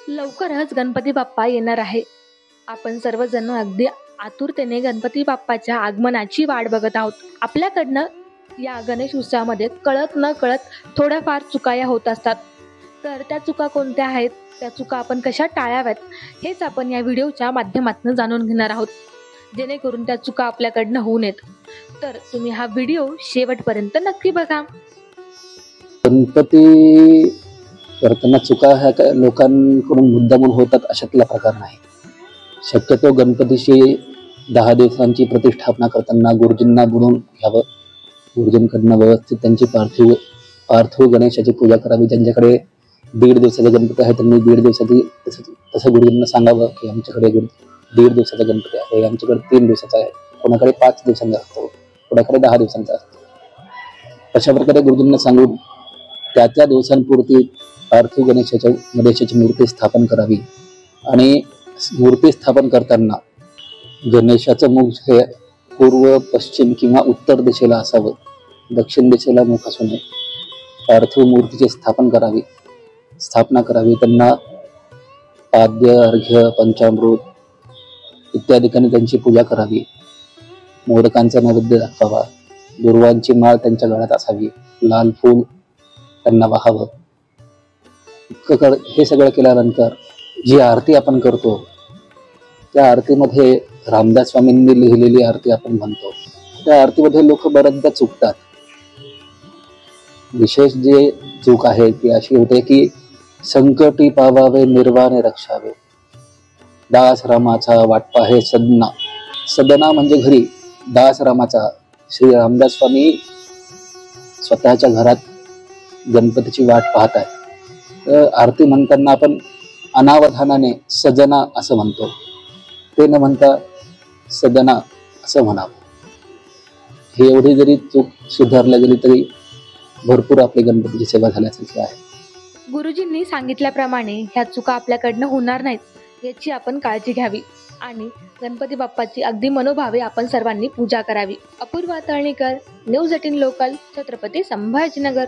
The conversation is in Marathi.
लवकरच गणपती बाप्पा येणार आहे. आपण सर्वजण अगदी आतुरतेने गणपती बाप्पाच्या आगमनाची वाट बघत आहोत. आपल्याकडनं या गणेश उत्सवामध्ये कळत न कळत थोड्याफार चुका या होत असतात. तर त्या चुका कोणत्या आहेत? त्या चुका आपण कशा टाळाव्यात? हेच आपण या व्हिडिओच्या माध्यमातून जाणून घेणार आहोत. जेणेकरून त्या चुका आपल्याकडनं होऊ नयेत. तर तुम्ही हा व्हिडिओ शेवटपर्यंत नक्की बघा. गणपती करताना चुका ह्या लोकांकडून मुद्दामून होतात अशातला प्रकार नाही. शक्यतो गणपतीशी 10 दिवसांची प्रतिष्ठापना करताना गुरुजींना बोलून घ्यावं. गुरुजींकडनं व्यवस्थित त्यांची पार्थिव गणेशाची पूजा करावी. ज्यांच्याकडे 1.5 दिवसाचा गणपती आहे त्यांनी 1.5 दिवसाची तसं गुरुजींना सांगावं की आमच्याकडे 1.5 दिवसाचा गणपती आहे, आमच्याकडे 3 दिवसाचा आहे, कोणाकडे 5 दिवसांचा असतो, कोणाकडे 10 दिवसांचा असतो. अशा प्रकारे गुरुजींना सांगून त्या दिवसांपुरती पार्थिव गणेशाची मूर्ती स्थापन करावी. आणि मूर्ती स्थापन करताना गणेशाचं मुख हे पूर्व, पश्चिम किंवा उत्तर दिशेला असावं. दक्षिण दिशेला मुख असू नये. पार्थिव मूर्तीची स्थापना करावी. त्यांना पाद्य, अर्घ्य, पंचामृत इत्यादिकांनी त्यांची पूजा करावी. मोदकांचा नैवेद्य दाखवावा. दुर्वांची माळ त्यांच्या गळ्यात असावी. लाल फूल त्यांना वाहावं. हे सगळं केल्यानंतर जी आरती आपण करतो त्या आरतीमध्ये रामदास स्वामींनी लिहिलेली आरती आपण म्हणतो. त्या आरतीमध्ये लोक बऱ्याचदा चुकतात. विशेष जे चूक आहे ती अशी होते की संकटी पावावे निर्वाणे रक्षावे, दास रामाचा वाटपा हे सदना. सदना म्हणजे घरी, दास रामाचा. श्री रामदास स्वामी स्वतःच्या घरात गणपतीची वाट पाहत आहे. तर आरती म्हणताना आपण अनावधानाने सजना असं म्हणतो. ते न म्हणता सदना असं म्हणावं. हे एवढी जरी चूक सुधारल्या गेली तरी भरपूर आपली गणपतीची सेवा झाल्यासारखी आहे. गुरुजींनी सांगितल्याप्रमाणे ह्या चुका आपल्याकडनं होणार नाहीत याची आपण काळजी घ्यावी आणि गणपती बाप्पाची अगदी मनोभावे आपण सर्वांनी पूजा करावी. Apurva Talnikar, news 18 local, Chhatrapati Sambhajinagar.